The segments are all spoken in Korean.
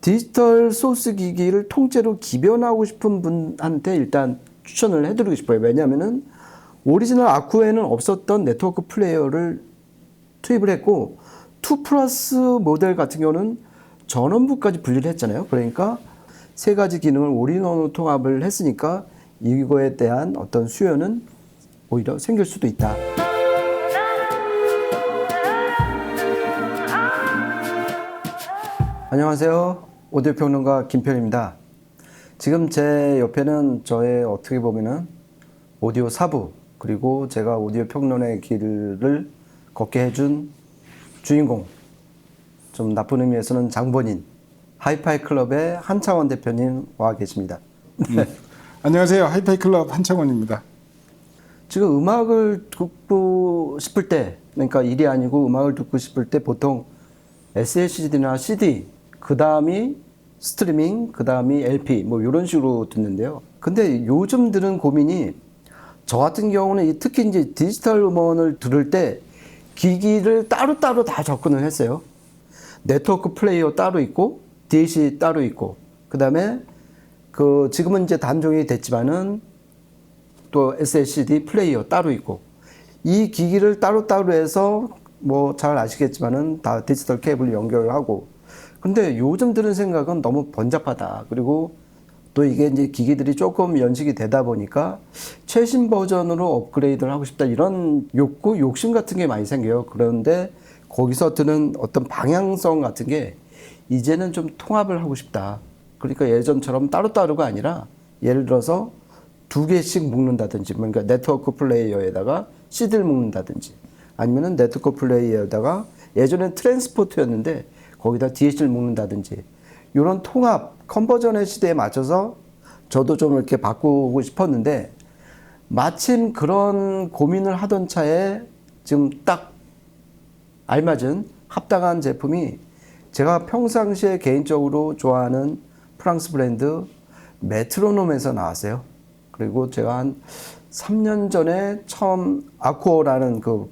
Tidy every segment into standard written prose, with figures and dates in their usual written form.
디지털 소스 기기를 통째로 기변하고 싶은 분한테 일단 추천을 해드리고 싶어요. 왜냐하면은 오리지널 아쿠에는 없었던 네트워크 플레이어를 투입을 했고 2 플러스 모델 같은 경우는 전원부까지 분리를 했잖아요. 그러니까 세 가지 기능을 올인원으로 통합을 했으니까 이거에 대한 어떤 수요는 오히려 생길 수도 있다. 안녕하세요. 오디오 평론가 김편입니다. 지금 제 옆에는 저의 어떻게 보면은 오디오 사부 그리고 제가 오디오 평론의 길을 걷게 해준 주인공, 좀 나쁜 의미에서는 장본인, 하이파이 클럽의 한창원 대표님 와 계십니다. 안녕하세요. 하이파이 클럽 한창원입니다. 지금 음악을 듣고 싶을 때, 그러니까 일이 아니고 음악을 듣고 싶을 때 보통 SSD나 CD, 그 다음이 스트리밍, 그 다음이 LP, 뭐 이런 식으로 듣는데요. 근데 요즘 드는 고민이 저 같은 경우는 특히 이제 디지털 음원을 들을 때 기기를 따로따로 다 접근을 했어요. 네트워크 플레이어 따로 있고, DAC 따로 있고, 그 다음에 지금은 이제 단종이 됐지만은 또 SSD 플레이어 따로 있고, 이 기기를 따로따로 해서 뭐 잘 아시겠지만은 다 디지털 케이블 연결하고, 근데 요즘 드는 생각은 너무 번잡하다. 그리고 또 이게 이제 기기들이 조금 연식이 되다 보니까 최신 버전으로 업그레이드를 하고 싶다. 이런 욕구, 욕심 같은 게 많이 생겨요. 그런데 거기서 드는 어떤 방향성 같은 게 이제는 좀 통합을 하고 싶다. 그러니까 예전처럼 따로따로가 아니라 예를 들어서 2개씩 묶는다든지, 그러니까 네트워크 플레이어에다가 CD를 묶는다든지, 아니면은 네트워크 플레이어에다가 예전엔 트랜스포트였는데 거기다 DH를 묶는다든지, 이런 통합, 컨버전의 시대에 맞춰서 저도 좀 이렇게 바꾸고 싶었는데 마침 그런 고민을 하던 차에 지금 딱 알맞은 합당한 제품이 제가 평상시에 개인적으로 좋아하는 프랑스 브랜드 메트로놈에서 나왔어요. 그리고 제가 한 3년 전에 처음 아쿠어라는 그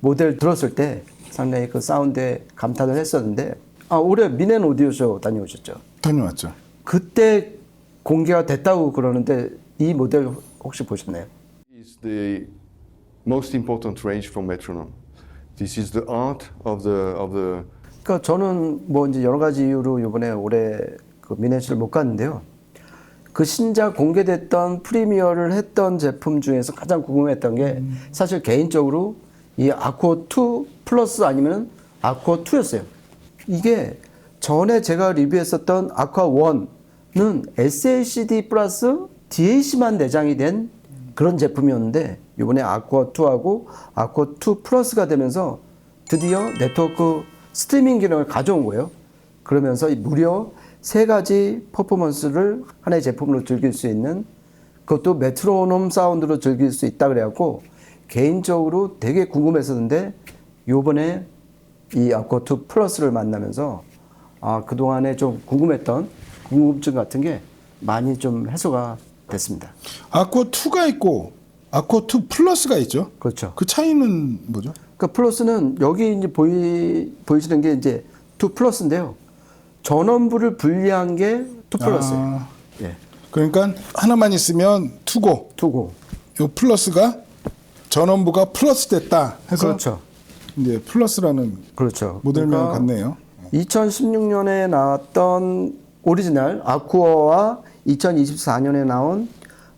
모델 들었을 때 상당히 그 사운드에 감탄을 했었는데, 올해 미넨 오디오쇼 다녀오셨죠? 다녀왔죠. 그때 공개가 됐다고 그러는데 이 모델 혹시 보셨나요? Is the most important range for metronome. This is the art of the. 그러니까 저는 뭐 이제 여러 가지 이유로 이번에 올해 그 미넨쇼를 못 갔는데요. 그 신작 공개됐던 프리미어를 했던 제품 중에서 가장 궁금했던 게 사실 개인적으로 이 아쿠어 2 플러스 아니면 아쿠어 2였어요. 이게 전에 제가 리뷰했었던 아쿠아 1는 SACD 플러스 DAC만 내장이 된 그런 제품이었는데 이번에 아쿠아 2하고 아쿠아 2 플러스가 되면서 드디어 네트워크 스트리밍 기능을 가져온 거예요. 그러면서 무려 3가지 퍼포먼스를 하나의 제품으로 즐길 수 있는, 그것도 메트로놈 사운드로 즐길 수 있다 그래갖고 개인적으로 되게 궁금했었는데 요번에 이 아쿠아 2 플러스를 만나면서 그동안에 좀 궁금했던 궁금증 같은 게 많이 좀 해소가 됐습니다. 아쿠아 2가 있고 아쿠아 2 플러스가 있죠. 그렇죠. 그 차이는 뭐죠? 그러니까 플러스는 여기 이제 보이시는 게 이제 2 플러스인데요. 전원부를 분리한 게 2 플러스예요. 예. 그러니까 하나만 있으면 2고, 투고. 요 플러스가 전원부가 플러스 됐다 해서 그렇죠. 이제 플러스라는 그렇죠. 모델명 같네요. 2016년에 나왔던 오리지널 아쿠어와 2024년에 나온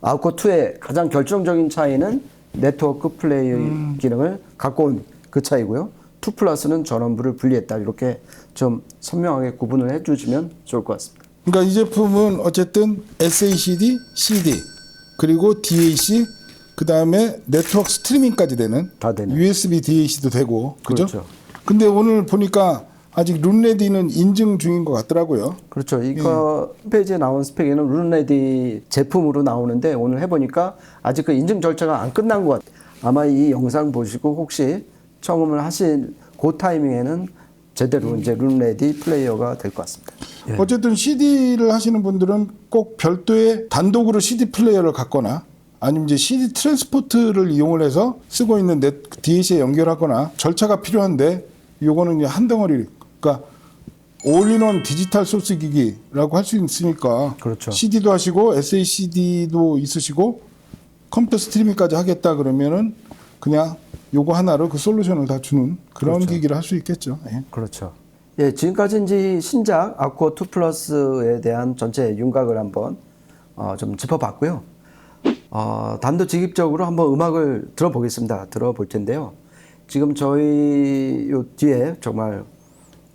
아쿠어 2의 가장 결정적인 차이는 네트워크 플레이 기능을 갖고 온 그 차이고요. 2 플러스는 전원부를 분리했다. 이렇게 좀 선명하게 구분을 해주시면 좋을 것 같습니다. 그러니까 이 제품은 어쨌든 SACD, CD, 그리고 DAC, 그 다음에 네트워크 스트리밍까지 되는, 다 되는. USB DAC도 되고, 그죠? 그렇죠. 근데 오늘 보니까 아직 룬레디는 인증 중인 것 같더라고요. 그렇죠. 이거 홈페이지에 나온 스펙에는 룬레디 제품으로 나오는데 오늘 해보니까 아직 그 인증 절차가 안 끝난 것 같아요. 아마 이 영상 보시고 혹시 청음을 하실 그 타이밍에는 제대로 이제 룬레디 플레이어가 될 것 같습니다. 예. 어쨌든 CD를 하시는 분들은 꼭 별도의 단독으로 CD 플레이어를 갖거나 아니면 이제 CD 트랜스포트를 이용을 해서 쓰고 있는 DAC에 연결하거나 절차가 필요한데 요거는 이제 한 덩어리, 그러니까 올인원 디지털 소스 기기라고 할 수 있으니까 그렇죠. CD도 하시고 SACD도 있으시고 컴퓨터 스트리밍까지 하겠다 그러면은 그냥 요거 하나로 그 솔루션을 다 주는 그런 그렇죠. 기기를 할 수 있겠죠. 예. 그렇죠. 예, 지금까지 이제 신작 아쿠아 2 플러스에 대한 전체 윤곽을 한번 좀 짚어봤고요. 단도직입적으로 한번 음악을 들어보겠습니다. 들어볼 텐데요. 지금 저희 요 뒤에 정말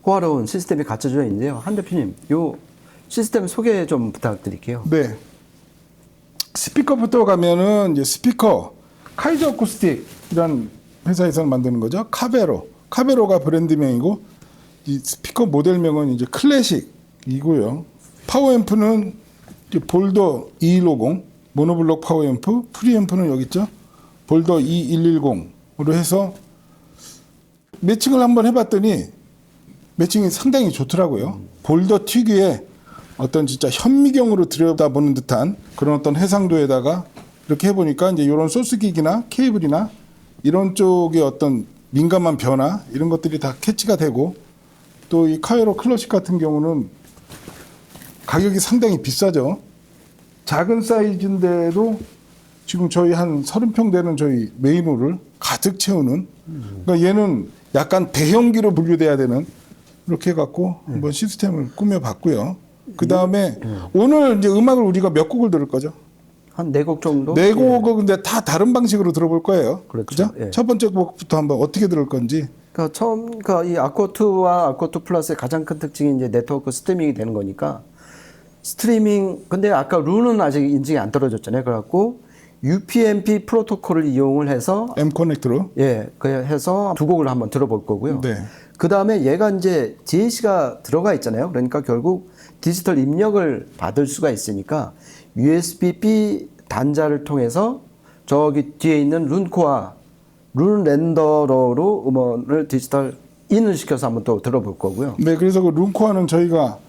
호화로운 시스템이 갖춰져 있는데요. 한 대표님, 요 시스템 소개 좀 부탁드릴게요. 네. 스피커부터 가면은 이제 스피커 카이저 어쿠스틱이라는 회사에서 만드는 거죠. 카베로가 브랜드명이고 이 스피커 모델명은 이제 클래식이고요. 파워앰프는 볼더 2150 모노블록 파워앰프, 프리앰프는 여기 있죠. 볼더 2110으로 해서 매칭을 한번 해봤더니 매칭이 상당히 좋더라고요. 볼더 특유의 어떤 진짜 현미경으로 들여다보는 듯한 그런 어떤 해상도에다가 이렇게 해보니까 이제 이런 소스기기나 케이블이나 이런 쪽의 어떤 민감한 변화 이런 것들이 다 캐치가 되고 또 이 카이로 클래식 같은 경우는 가격이 상당히 비싸죠. 작은 사이즈인데도 지금 저희 한 30평 되는 저희 메인홀을 가득 채우는 그러니까 얘는 약간 대형기로 분류돼야 되는 이렇게 해갖고 한번 시스템을 꾸며봤고요. 그 다음에 오늘 이제 음악을 우리가 몇 곡을 들을 거죠? 한 4곡 정도? 네 곡은 근데 다 다른 방식으로 들어볼 거예요. 그렇죠. 그죠? 예. 첫 번째 곡부터 한번 어떻게 들을 건지. 그러니까 이 아쿠아2와 아쿠아2 플러스의 가장 큰 특징이 이제 네트워크 스트리밍이 되는 거니까 스트리밍, 근데 아까 룰은 아직 인증이 안 떨어졌잖아요. 그래갖고 UPnP 프로토콜을 이용을 해서 M 커넥터로. 예, 해서 두 곡을 한번 들어볼 거고요. 네. 그 다음에 얘가 이제 DAC가 들어가 있잖아요. 그러니까 결국 디지털 입력을 받을 수가 있으니까 USB-B 단자를 통해서 저기 뒤에 있는 룬 렌더러로 음원을 디지털 인을 시켜서 한번 또 들어볼 거고요. 네, 그래서 그 룸코어는 저희가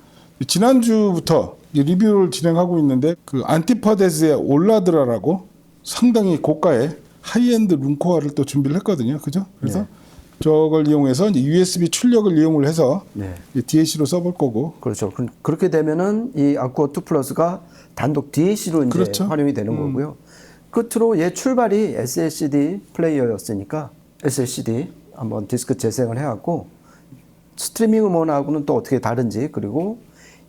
지난주부터 리뷰를 진행하고 있는데 그 안티파데스의 올라드라라고 상당히 고가의 하이엔드 룸코어를 또 준비를 했거든요. 그죠? 그래서 저걸 이용해서 이제 USB 출력을 이용을 해서 네. DAC로 써볼 거고. 그렇죠. 그렇게 되면은 이 아쿠아 2 플러스가 단독 DAC로 이제 그렇죠. 활용이 되는 거고요. 끝으로 얘 출발이 SSD 플레이어였으니까 SSD 한번 디스크 재생을 해갖고 스트리밍 음원하고는 또 어떻게 다른지 그리고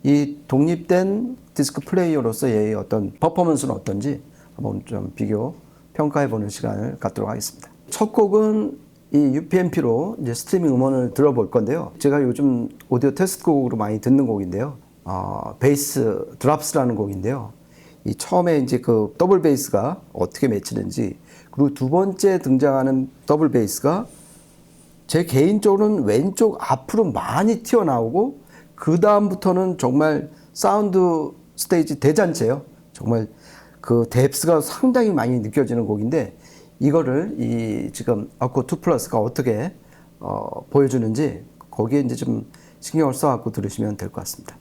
이 독립된 디스크 플레이어로서 얘의 어떤 퍼포먼스는 어떤지 한번 좀 비교 평가해보는 시간을 갖도록 하겠습니다. 첫 곡은 이 UPnP로 이제 스트리밍 음원을 들어볼 건데요. 제가 요즘 오디오 테스트 곡으로 많이 듣는 곡인데요. 베이스 드랍스라는 곡인데요. 이 처음에 이제 그 더블 베이스가 어떻게 맺히는지 그리고 두 번째 등장하는 더블 베이스가 제 개인적으로는 왼쪽 앞으로 많이 튀어나오고 그 다음부터는 정말 사운드 스테이지 대잔치예요. 정말 그 뎁스가 상당히 많이 느껴지는 곡인데 이거를 이 지금 아쿠아 2 플러스가 어떻게 보여주는지 거기에 이제 좀 신경을 써갖고 들으시면 될 것 같습니다.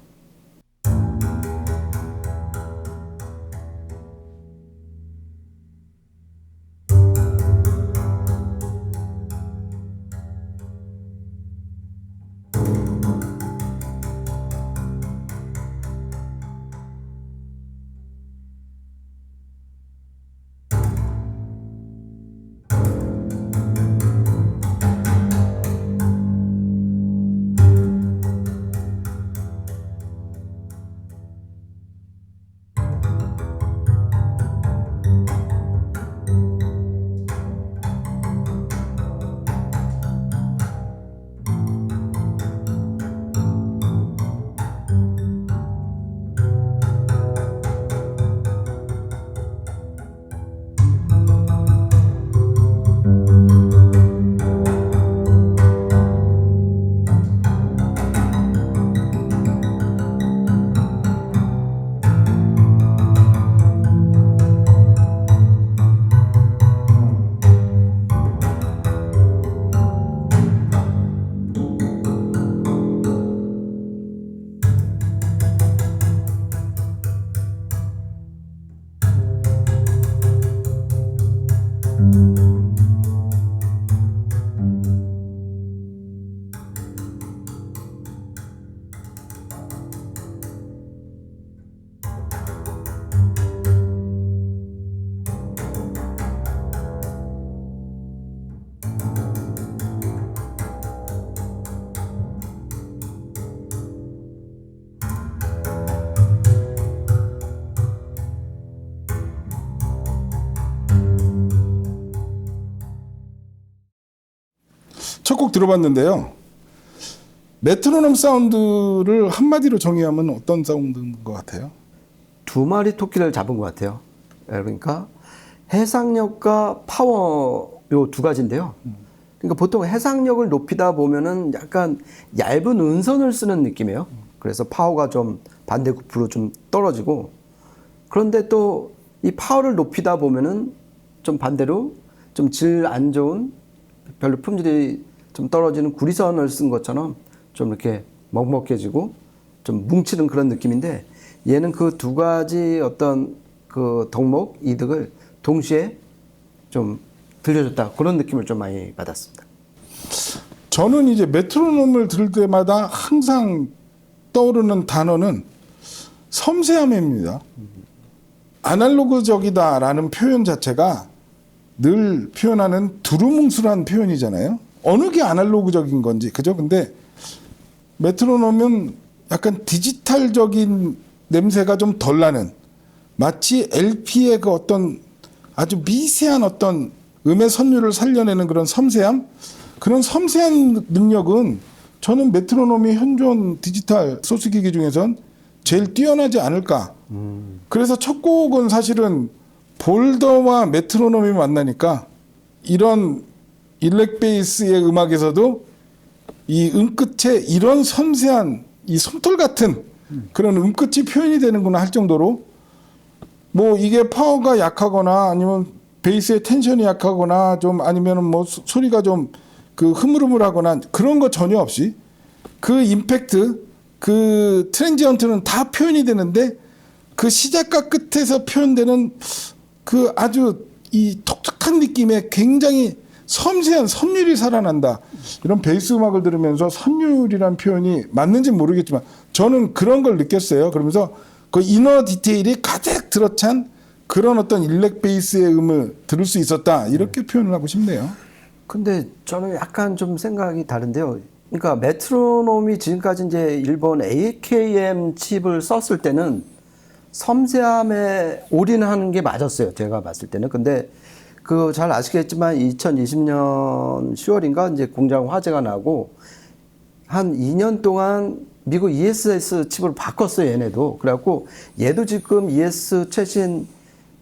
곡 들어봤는데요. 메트로놈 사운드를 한마디로 정의하면 어떤 사운드인 것 같아요? 두 마리 토끼를 잡은 것 같아요. 그러니까 해상력과 파워 요 두 가지인데요. 그러니까 보통 해상력을 높이다 보면은 약간 얇은 은선을 쓰는 느낌이에요. 그래서 파워가 좀 반대급부로 좀 떨어지고, 그런데 또 이 파워를 높이다 보면은 좀 반대로 좀 질 안 좋은, 별로 품질이 좀 떨어지는 구리선을 쓴 것처럼 좀 이렇게 먹먹해지고 좀 뭉치는 그런 느낌인데, 얘는 그 두 가지 어떤 그 덕목 이득을 동시에 좀 들려줬다, 그런 느낌을 좀 많이 받았습니다. 저는 이제 메트로놈을 들을 때마다 항상 떠오르는 단어는 섬세함입니다. 아날로그적이다라는 표현 자체가 늘 표현하는 두루뭉술한 표현이잖아요. 어느 게 아날로그적인 건지, 그죠? 근데 메트로놈은 약간 디지털적인 냄새가 좀 덜 나는, 마치 LP의 그 어떤 아주 미세한 어떤 음의 선율을 살려내는 그런 섬세함, 그런 섬세한 능력은 저는 메트로놈이 현존 디지털 소스기기 중에선 제일 뛰어나지 않을까. 그래서 첫 곡은 사실은 볼더와 메트로놈이 만나니까 이런 일렉 베이스의 음악에서도 이 음끝에 이런 섬세한 이 솜털 같은 그런 음끝이 표현이 되는구나 할 정도로, 뭐 이게 파워가 약하거나 아니면 베이스의 텐션이 약하거나 좀 아니면은 뭐 소리가 좀 그 흐물흐물하거나 그런 거 전혀 없이 그 임팩트, 그 트랜지언트는 다 표현이 되는데, 그 시작과 끝에서 표현되는 그 아주 이 독특한 느낌에 굉장히 섬세한 선율이 살아난다. 이런 베이스 음악을 들으면서 선율이란 표현이 맞는지 모르겠지만 저는 그런 걸 느꼈어요. 그러면서 그 이너 디테일이 가득 들어찬 그런 어떤 일렉 베이스의 음을 들을 수 있었다. 이렇게 표현을 하고 싶네요. 근데 저는 약간 좀 생각이 다른데요. 그러니까 메트로놈이 지금까지 이제 일본 AKM 칩을 썼을 때는 섬세함에 올인하는 게 맞았어요. 제가 봤을 때는. 근데 그 잘 아시겠지만 2020년 10월인가 이제 공장 화재가 나고 한 2년 동안 미국 ESS 칩으로 바꿨어요. 얘네도. 그래갖고 얘도 지금 ES 최신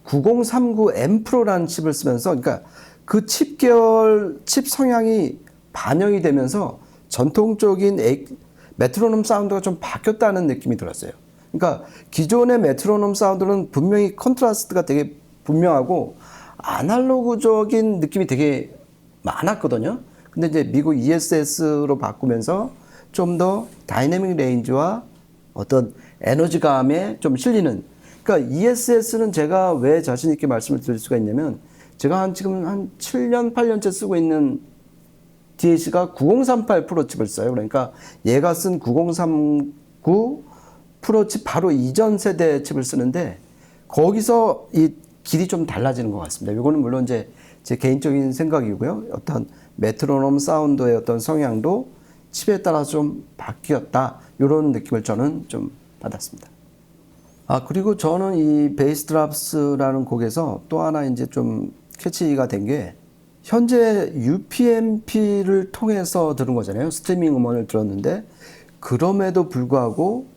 9039M 프로라는 칩을 쓰면서, 그러니까 그 칩 계열 칩 성향이 반영이 되면서 전통적인 메트로놈 사운드가 좀 바뀌었다는 느낌이 들었어요. 그러니까 기존의 메트로놈 사운드는 분명히 컨트라스트가 되게 분명하고 아날로그적인 느낌이 되게 많았거든요. 근데 이제 미국 ESS로 바꾸면서 좀 더 다이내믹 레인지와 어떤 에너지감에 좀 실리는, 그러니까 ESS는 제가 왜 자신 있게 말씀을 드릴 수가 있냐면, 제가 지금 한 7년, 8년째 쓰고 있는 DAC가 9038 프로 칩을 써요. 그러니까 얘가 쓴 9039 프로 칩 바로 이전 세대 칩을 쓰는데, 거기서 이 길이 좀 달라지는 것 같습니다. 이거는 물론 이제 제 개인적인 생각이고요. 어떤 메트로놈 사운드의 어떤 성향도 칩에 따라서 좀 바뀌었다, 이런 느낌을 저는 좀 받았습니다. 그리고 저는 이 베이스 드랍스라는 곡에서 또 하나 이제 좀 캐치가 된 게, 현재 UPnP를 통해서 들은 거잖아요. 스트리밍 음원을 들었는데, 그럼에도 불구하고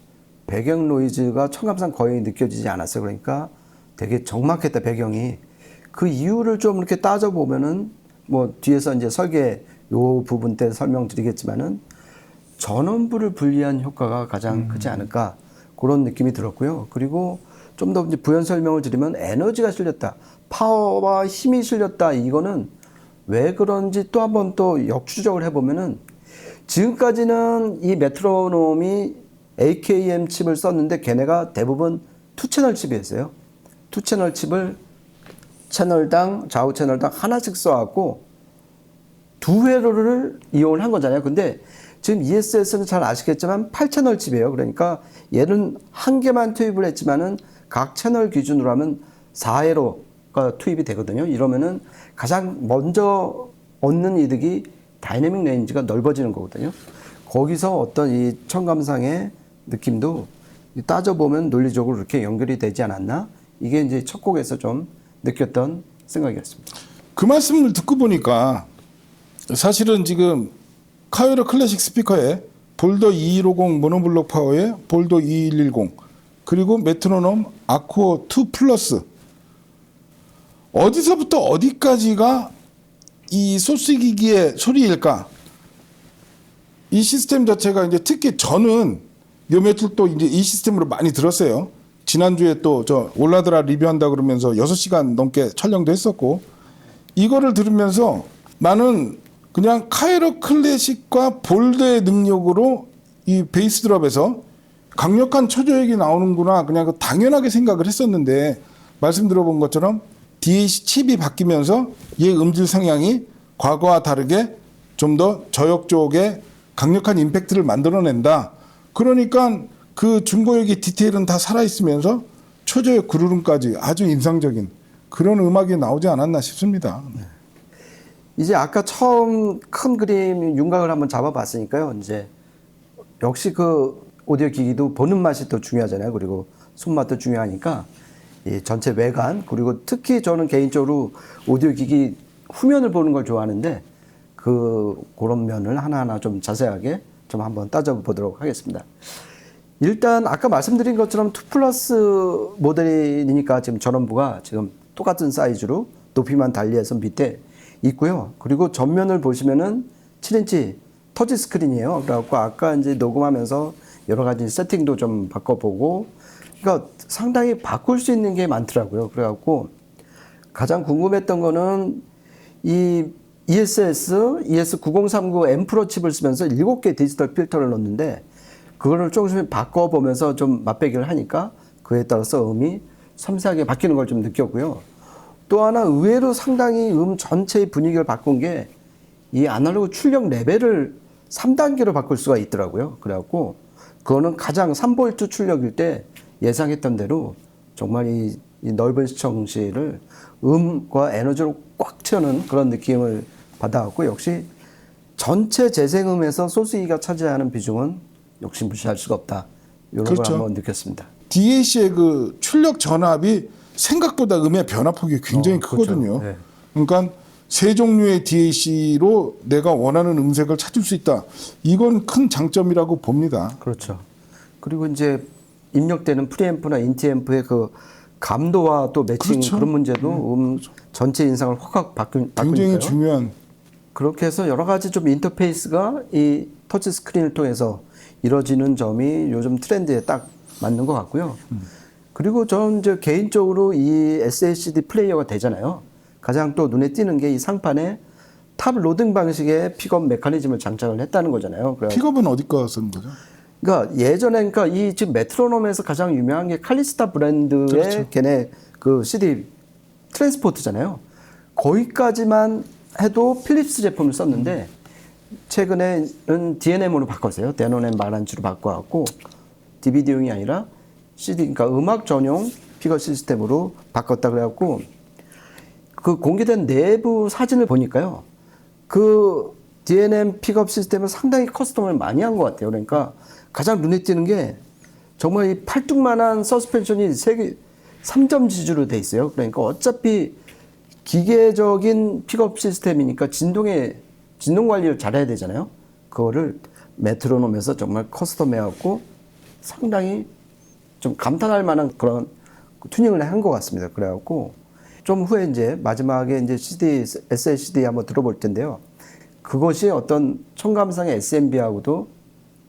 배경 노이즈가 청감상 거의 느껴지지 않았어요. 그러니까 되게 적막했다, 배경이. 그 이유를 좀 이렇게 따져보면은, 뭐 뒤에서 이제 설계 요 부분 때 설명드리겠지만은, 전원부를 분리한 효과가 가장 크지 않을까, 그런 느낌이 들었고요. 그리고 좀 더 부연 설명을 드리면, 에너지가 실렸다, 파워와 힘이 실렸다, 이거는 왜 그런지 또 한번 또 역추적을 해보면은, 지금까지는 이 메트로놈이 AKM 칩을 썼는데 걔네가 대부분 투채널 칩이었어요. 투채널 칩을 채널당, 좌우 채널당 하나씩 써갖고 두 회로를 이용을 한 거잖아요. 근데 지금 ESS는 잘 아시겠지만 8채널 칩이에요. 그러니까 얘는 한 개만 투입을 했지만은 각 채널 기준으로 하면 4회로가 투입이 되거든요. 이러면은 가장 먼저 얻는 이득이 다이내믹 레인지가 넓어지는 거거든요. 거기서 어떤 이 청감상의 느낌도 따져보면 논리적으로 이렇게 연결이 되지 않았나? 이게 이제 첫 곡에서 좀 느꼈던 생각이었습니다. 그 말씀을 듣고 보니까 사실은 지금 카베로 클래식 스피커에 볼더 2150 모노블록 파워에 볼더 2110 그리고 메트로놈 아쿠어 2 플러스 어디서부터 어디까지가 이 소스 기기의 소리일까? 이 시스템 자체가 이제 특히 저는 요 며칠 또 이제 이 시스템으로 많이 들었어요. 지난주에 또 저 올라드라 리뷰한다 그러면서 6시간 넘게 촬영도 했었고 이거를 들으면서 나는 그냥 카에로 클래식과 볼드의 능력으로 이 베이스 드롭에서 강력한 초저역이 나오는구나 그냥 그 당연하게 생각을 했었는데 말씀 들어본 것처럼 DAC 칩이 바뀌면서 얘 음질 성향이 과거와 다르게 좀 더 저역 쪽에 강력한 임팩트를 만들어낸다. 그러니까 그 중고역의 디테일은 다 살아있으면서 초저역 그루름까지 아주 인상적인 그런 음악이 나오지 않았나 싶습니다. 이제 아까 처음 큰 그림 윤곽을 한번 잡아봤으니까요. 이제 역시 그 오디오 기기도 보는 맛이 또 중요하잖아요. 그리고 손맛도 중요하니까 이 전체 외관 그리고 특히 저는 개인적으로 오디오 기기 후면을 보는 걸 좋아하는데 그런 면을 하나하나 좀 자세하게 좀 한번 따져보도록 하겠습니다. 일단 아까 말씀드린 것처럼 2 플러스 모델이니까 지금 전원부가 지금 똑같은 사이즈로 높이만 달리해서 밑에 있고요. 그리고 전면을 보시면은 7인치 터치 스크린이에요. 그래갖고 아까 이제 녹음하면서 여러 가지 세팅도 좀 바꿔보고, 그러니까 상당히 바꿀 수 있는 게 많더라고요. 그래갖고 가장 궁금했던 거는 이 ES9039 M 프로 칩을 쓰면서 7개 디지털 필터를 넣었는데 그거를 조금씩 바꿔보면서 좀 맛배기를 하니까 그에 따라서 음이 섬세하게 바뀌는 걸 좀 느꼈고요. 또 하나 의외로 상당히 음 전체의 분위기를 바꾼 게 이 아날로그 출력 레벨을 3단계로 바꿀 수가 있더라고요. 그래갖고 그거는 가장 3V 출력일 때 예상했던 대로 정말 이 넓은 시청시를 음과 에너지로 꽉 채우는 그런 느낌을 받아왔고 역시 전체 재생음에서 소스기가 차지하는 비중은 역시 무시할 수가 없다. 이런 걸 그렇죠. 한번 느꼈습니다. DAC의 그 출력 전압이 생각보다 음의 변화폭이 굉장히 크거든요. 그렇죠. 네. 그러니까 세 종류의 DAC로 내가 원하는 음색을 찾을 수 있다. 이건 큰 장점이라고 봅니다. 그렇죠. 그리고 이제 입력되는 프리앰프나 인티앰프의 그 감도와 또 매칭 그렇죠. 그런 문제도 전체 인상을 확 바꾸니까요. 굉장히 중요한. 그렇게 해서 여러 가지 좀 인터페이스가 이 터치 스크린을 통해서 이루어지는 점이 요즘 트렌드에 딱 맞는 것 같고요. 그리고 저는 이제 개인적으로 이 SHD 플레이어가 되잖아요. 가장 또 눈에 띄는 게 이 상판에 탑 로딩 방식의 픽업 메커니즘을 장착을 했다는 거잖아요. 픽업은 어디 거 쓰는 거죠? 그러니까 예전에 그러니까 이 지금 메트로놈에서 가장 유명한 게 칼리스타 브랜드의 그렇죠. 걔네 그 CD 트랜스포트잖아요. 거기까지만 해도 필립스 제품을 썼는데 최근에는 DNM으로 바꿨어요. 데노넴 마란치로 바꿔갖고 DVD용이 아니라 CD, 그러니까 음악 전용 픽업 시스템으로 바꿨다 그래갖고 그 공개된 내부 사진을 보니까요. 그 DNM 픽업 시스템은 상당히 커스텀을 많이 한 것 같아요. 그러니까 가장 눈에 띄는 게 정말 이 팔뚝만한 서스펜션이 3점 지주로 돼 있어요. 그러니까 어차피 기계적인 픽업 시스템이니까 진동 관리를 잘해야 되잖아요. 그거를 메트로놈에서 정말 커스텀해갖고 상당히 좀 감탄할 만한 그런 튜닝을 한 것 같습니다. 그래갖고 좀 후에 이제 마지막에 이제 SHD 한번 들어볼 텐데요. 그것이 어떤 청감상의 SMB하고도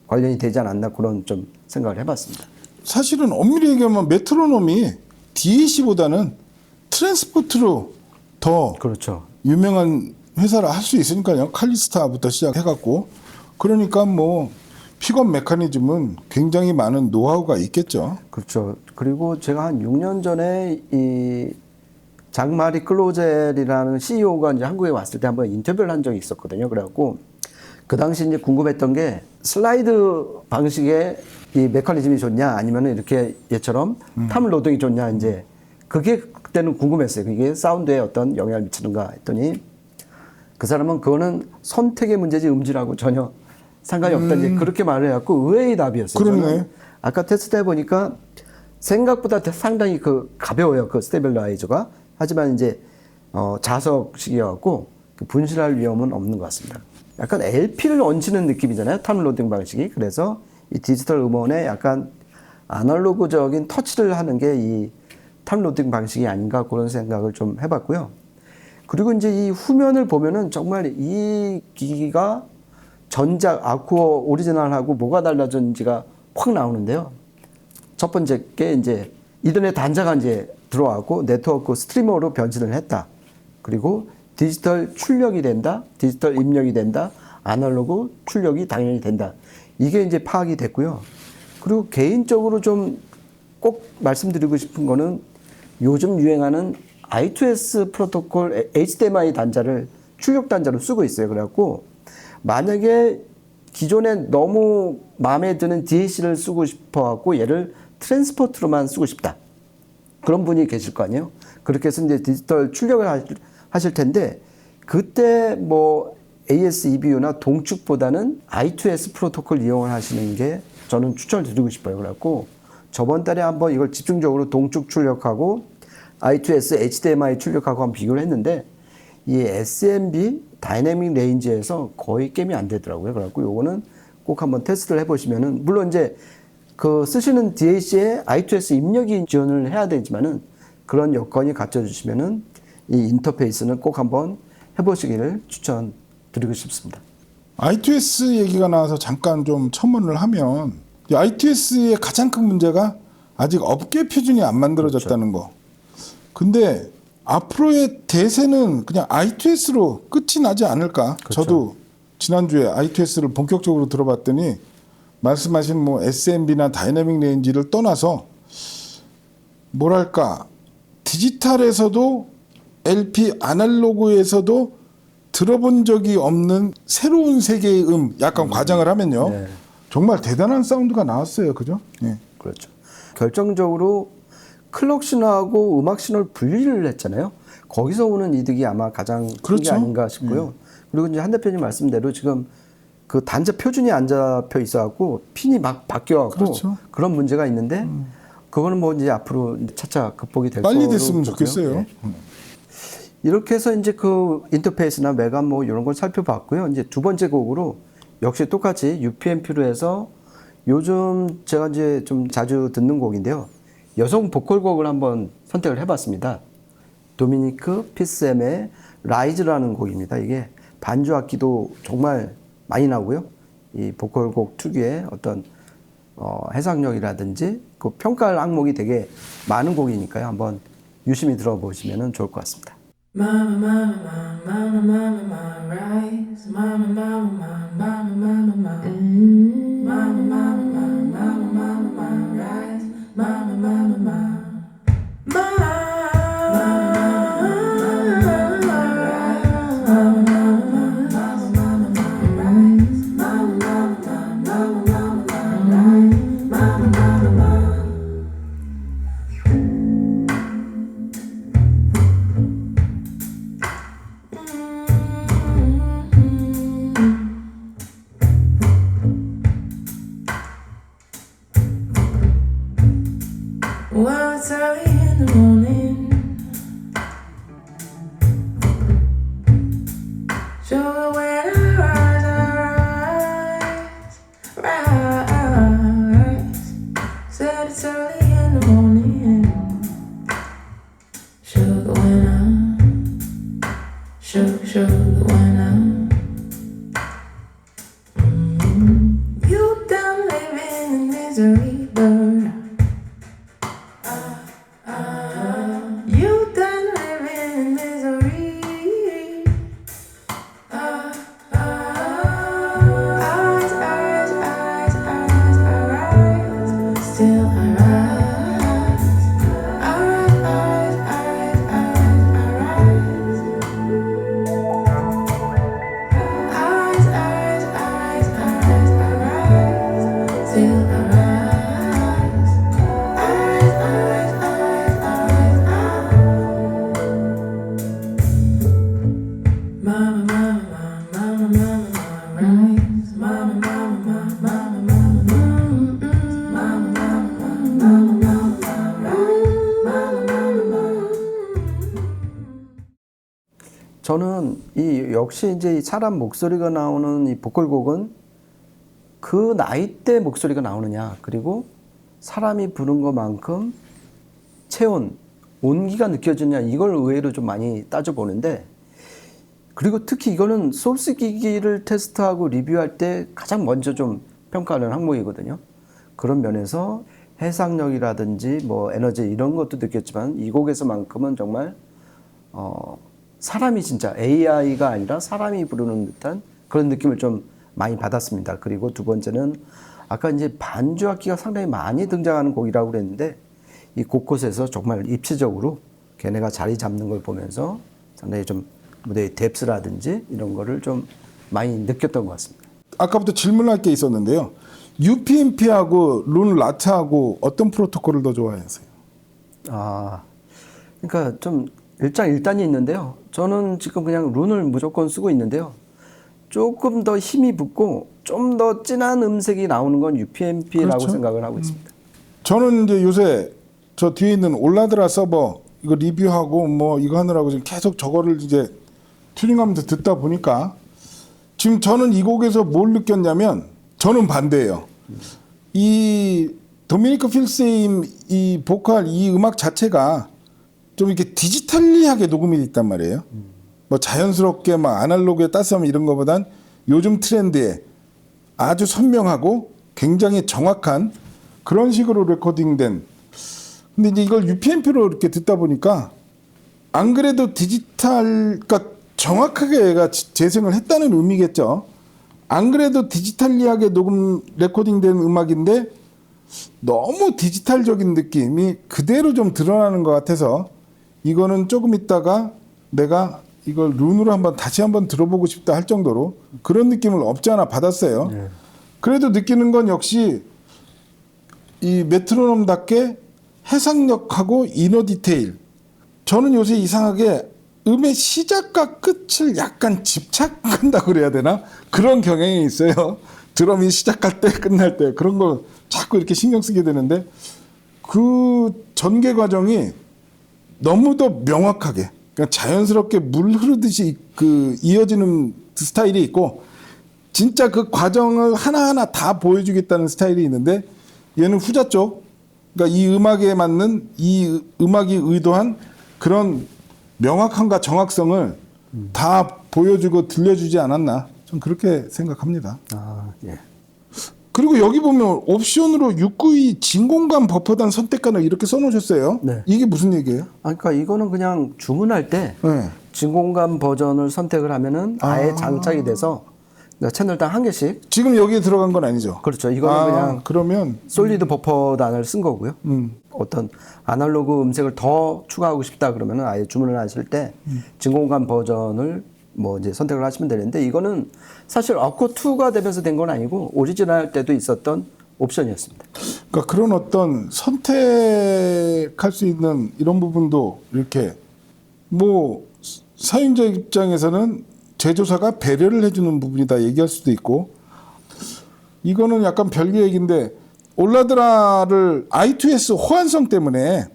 관련이 되지 않았나 그런 좀 생각을 해봤습니다. 사실은 엄밀히 얘기하면 메트로놈이 DAC보다는 트랜스포트로 더 그렇죠. 유명한 회사를 할 수 있으니까요. 칼리스타부터 시작해갖고 그러니까 뭐 픽업 메커니즘은 굉장히 많은 노하우가 있겠죠. 그렇죠. 그리고 제가 한 6년 전에 이 장마리 클로젤이라는 CEO가 이제 한국에 왔을 때 한번 인터뷰를 한 적이 있었거든요. 그래갖고 그 당시 이제 궁금했던 게 슬라이드 방식의 이 메커니즘이 좋냐 아니면 이렇게 얘처럼 탑 로딩이 좋냐 이제 그게 그때는 궁금했어요. 그게 사운드에 어떤 영향을 미치는가 했더니 그 사람은 그거는 선택의 문제지 음질하고 전혀 상관이 없다 이제 그렇게 말을 해갖고 의외의 답이었어요. 그러네. 저는 아까 테스트 해보니까 생각보다 상당히 그 가벼워요. 그 스테빌라이저가. 하지만 이제 자석식이어갖고 그 분실할 위험은 없는 것 같습니다. 약간 LP를 얹히는 느낌이잖아요. 탑로딩 방식이. 그래서 이 디지털 음원에 약간 아날로그적인 터치를 하는 게 이 탑로딩 방식이 아닌가 그런 생각을 좀 해봤고요. 그리고 이제 이 후면을 보면은 정말 이 기기가 전작 아쿠어 오리지널하고 뭐가 달라졌는지가 확 나오는데요. 첫 번째 게 이제 이더넷 단자가 이제 들어왔고 네트워크 스트리머로 변신을 했다. 그리고 디지털 출력이 된다. 디지털 입력이 된다. 아날로그 출력이 당연히 된다. 이게 이제 파악이 됐고요. 그리고 개인적으로 좀 꼭 말씀드리고 싶은 거는 요즘 유행하는 I2S 프로토콜 HDMI 단자를 출력 단자로 쓰고 있어요. 그래갖고 만약에 기존에 너무 마음에 드는 DAC를 쓰고 싶어갖고 얘를 트랜스포트로만 쓰고 싶다. 그런 분이 계실 거 아니에요. 그렇게 해서 이제 디지털 출력을 하실 텐데 그때 뭐 AS EBU나 동축보다는 I2S 프로토콜 이용을 하시는 게 저는 추천을 드리고 싶어요. 그래갖고 저번 달에 한번 이걸 집중적으로 동축 출력하고 I2S HDMI 출력하고 한번 비교를 했는데 이 SMB 다이내믹 레인지에서 거의 게임이 안 되더라고요. 그래갖고 요거는 꼭 한번 테스트를 해보시면은 물론 이제 그 쓰시는 DAC에 I2S 입력이 지원을 해야 되지만은 그런 여건이 갖춰주시면은 이 인터페이스는 꼭 한번 해보시기를 추천드리고 싶습니다. I2S 얘기가 나와서 잠깐 좀 첨언을 하면 이 I2S의 가장 큰 문제가 아직 업계 표준이 안 만들어졌다는 거. 근데 앞으로의 대세는 그냥 I2S로 끝이 나지 않을까? 그렇죠. 저도 지난주에 I2S를 본격적으로 들어봤더니 말씀하신 뭐 SMB나 다이내믹 레인지를 떠나서 뭐랄까 디지털에서도 LP 아날로그에서도 들어본 적이 없는 새로운 세계의 약간 과장을 하면요. 네. 정말 대단한 사운드가 나왔어요. 그죠? 네. 그렇죠. 결정적으로 클럭 신호하고 음악 신호를 분리를 했잖아요. 거기서 오는 이득이 아마 가장 큰 게 그렇죠. 아닌가 싶고요. 그리고 이제 한 대표님 말씀대로 지금 그 단자 표준이 안 잡혀 있어갖고 핀이 막 바뀌어갖고 그렇죠. 그런 문제가 있는데 그거는 뭐 이제 앞으로 차차 극복이 될 거로 빨리 됐으면 보고요. 좋겠어요. 네. 이렇게 해서 이제 그 인터페이스나 메감 뭐 이런 걸 살펴봤고요. 이제 두 번째 곡으로 역시 똑같이 UPnP로 해서 요즘 제가 이제 좀 자주 듣는 곡인데요. 여성 보컬곡을 한번 선택을 해봤습니다. 도미니크 피스엠의 라이즈라는 곡입니다. 이게 반주 악기도 정말 많이 나오고요. 이 보컬곡 특유의 어떤 해상력이라든지 그 평가할 항목이 되게 많은 곡이니까요. 한번 유심히 들어보시면 좋을 것 같습니다. Mama, mama, mama, mama, mama, rise. Mama, mama, mama, mama, mama, mama. Mama, mama, mama, mama, mama, mama, rise. Mama, mama, mama. Well, it's early in the morning. Sugar when I rise. Said it's early in the morning. Sugar when sugar when you done living in misery, but you done living in misery. Eyes, still I rise. Eyes, I rise. 저는 이 역시 이제 이 사람 목소리가 나오는 이 보컬곡은 그 나이대 목소리가 나오느냐, 그리고 사람이 부른 것만큼 체온, 온기가 느껴지느냐, 이걸 의외로 좀 많이 따져보는데, 그리고 특히 이거는 소스 기기를 테스트하고 리뷰할 때 가장 먼저 좀 평가하는 항목이거든요. 그런 면에서 해상력이라든지 뭐 에너지 이런 것도 느꼈지만 이 곡에서만큼은 정말 사람이 진짜 AI가 아니라 사람이 부르는 듯한 그런 느낌을 좀 많이 받았습니다. 그리고 두 번째는 아까 이제 반주 악기가 상당히 많이 등장하는 곡이라고 그랬는데 이 곳곳에서 정말 입체적으로 걔네가 자리 잡는 걸 보면서 상당히 좀 무대의 뎁스라든지 이런 거를 좀 많이 느꼈던 것 같습니다. 아까부터 질문할 게 있었는데요. UPnP하고 룬 라트하고 어떤 프로토콜을 더 좋아하세요? 그러니까 좀 일장일단이 있는데요. 저는 지금 그냥 룬을 무조건 쓰고 있는데요. 조금 더 힘이 붙고 좀 더 진한 음색이 나오는 건 UPnP라고 그렇죠. 생각을 하고 있습니다. 저는 이제 요새 저 뒤에 있는 올라드라 서버 이거 리뷰하고 뭐 이거 하느라고 지금 계속 저거를 이제 튜닝하면서 듣다 보니까 지금 저는 이 곡에서 뭘 느꼈냐면 저는 반대예요. 이 도미니크 필세임 이 보컬 이 음악 자체가 좀 이렇게 디지털리하게 녹음이 있단 말이에요. 뭐 자연스럽게 막 아날로그의 따스함 이런 거보단 요즘 트렌드에 아주 선명하고 굉장히 정확한 그런 식으로 레코딩된. 근데 이제 이걸 UPnP로 이렇게 듣다 보니까 안 그래도 디지털, 그러니까 정확하게 얘가 재생을 했다는 의미겠죠. 안 그래도 디지털리하게 녹음 레코딩된 음악인데 너무 디지털적인 느낌이 그대로 좀 드러나는 것 같아서 이거는 조금 있다가 내가 이걸 룬으로 다시 한번 들어보고 싶다 할 정도로 그런 느낌을 없지 않아 받았어요. 네. 그래도 느끼는 건 역시 이 메트로놈답게 해상력하고 이너 디테일. 저는 요새 이상하게 음의 시작과 끝을 약간 집착한다고 그래야 되나? 그런 경향이 있어요. 드럼이 시작할 때 끝날 때 그런 거 자꾸 이렇게 신경 쓰게 되는데 그 전개 과정이 너무도 명확하게 그러니까 자연스럽게 물 흐르듯이 그 이어지는 스타일이 있고 진짜 그 과정을 하나하나 다 보여주겠다는 스타일이 있는데 얘는 후자 쪽 그러니까 이 음악에 맞는 이 음악이 의도한 그런 명확함과 정확성을 다 보여주고 들려주지 않았나 좀 그렇게 생각합니다. 예. 그리고 여기 보면 옵션으로 692 진공관 버퍼단 선택관을 이렇게 써놓으셨어요. 네. 이게 무슨 얘기예요? 그러니까 이거는 그냥 주문할 때 네. 진공관 버전을 선택을 하면은 아예 장착이 돼서 그러니까 채널당 한 개씩. 지금 여기에 들어간 건 아니죠? 그렇죠. 이거는 그냥 그러면 솔리드 버퍼단을 쓴 거고요. 어떤 아날로그 음색을 더 추가하고 싶다 그러면은 아예 주문을 하실 때 진공관 버전을 뭐 이제 선택을 하시면 되는데 이거는 사실 어코2가 되면서 된 건 아니고 오리지널 때도 있었던 옵션이었습니다. 그러니까 그런 어떤 선택할 수 있는 이런 부분도 이렇게 뭐 사용자 입장에서는 제조사가 배려를 해주는 부분이다 얘기할 수도 있고 이거는 약간 별개 얘기인데 올라드라를 I2S 호환성 때문에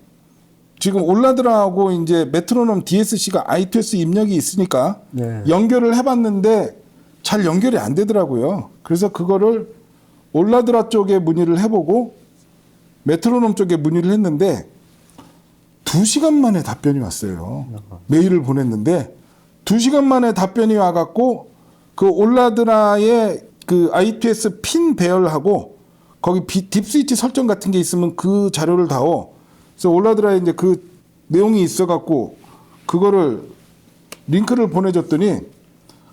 지금 올라드라하고 이제 메트로놈 DSC가 I2S 입력이 있으니까 네. 연결을 해봤는데 잘 연결이 안 되더라고요. 그래서 그거를 올라드라 쪽에 문의를 해보고 메트로놈 쪽에 문의를 했는데 2시간 만에 답변이 왔어요. 메일을 보냈는데 2시간 만에 답변이 와갖고 그 올라드라의 그 I2S 핀 배열하고 거기 딥 스위치 설정 같은 게 있으면 그 자료를 다오. 그래서 올라드라에 이제 그 내용이 있어갖고 그거를 링크를 보내줬더니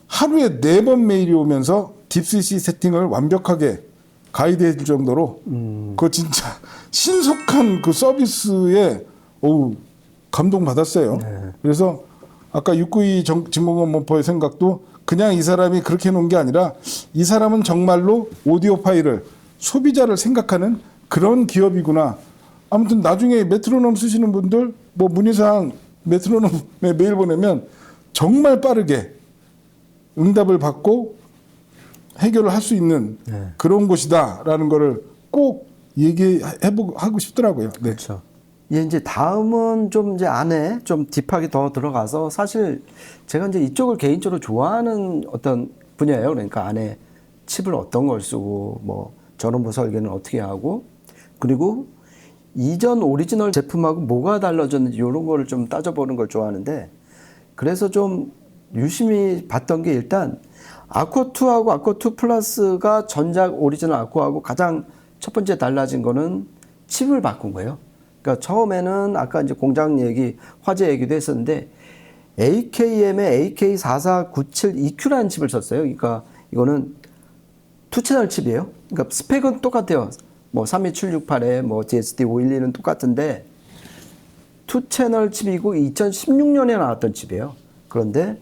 하루에 4번 메일이 오면서 딥스위치 세팅을 완벽하게 가이드해 줄 정도로 그거 진짜 신속한 그 서비스에 감동받았어요. 네. 그래서 아까 692 진공관 버퍼의 생각도 그냥 이 사람이 그렇게 해놓은 게 아니라 이 사람은 정말로 오디오 파일을 소비자를 생각하는 그런 기업이구나. 아무튼 나중에 메트로놈 쓰시는 분들 뭐 문의사항 메트로놈에 메일 보내면 정말 빠르게 응답을 받고 해결을 할 수 있는 그런 곳이다라는 거를 꼭 얘기하고 싶더라고요. 네. 그렇죠. 예, 이제 다음은 좀 이제 안에 좀 딥하게 더 들어가서 사실 제가 이제 이쪽을 개인적으로 좋아하는 어떤 분야예요. 그러니까 안에 칩을 어떤 걸 쓰고 뭐 전원부 설계는 어떻게 하고 그리고 이전 오리지널 제품하고 뭐가 달라졌는지 이런 거를 좀 따져보는 걸 좋아하는데 그래서 좀 유심히 봤던 게 일단 아쿠아2하고 아쿠아2 플러스가 전작 오리지널 아쿠아하고 가장 첫 번째 달라진 거는 칩을 바꾼 거예요. 그러니까 처음에는 아까 이제 공장 얘기, 화재 얘기도 했었는데 AKM의 AK4497EQ라는 칩을 썼어요. 그러니까 이거는 투채널 칩이에요. 그러니까 스펙은 똑같아요. 뭐 32768에 뭐 DSD512는 똑같은데 투채널 칩이고 2016년에 나왔던 칩이에요. 그런데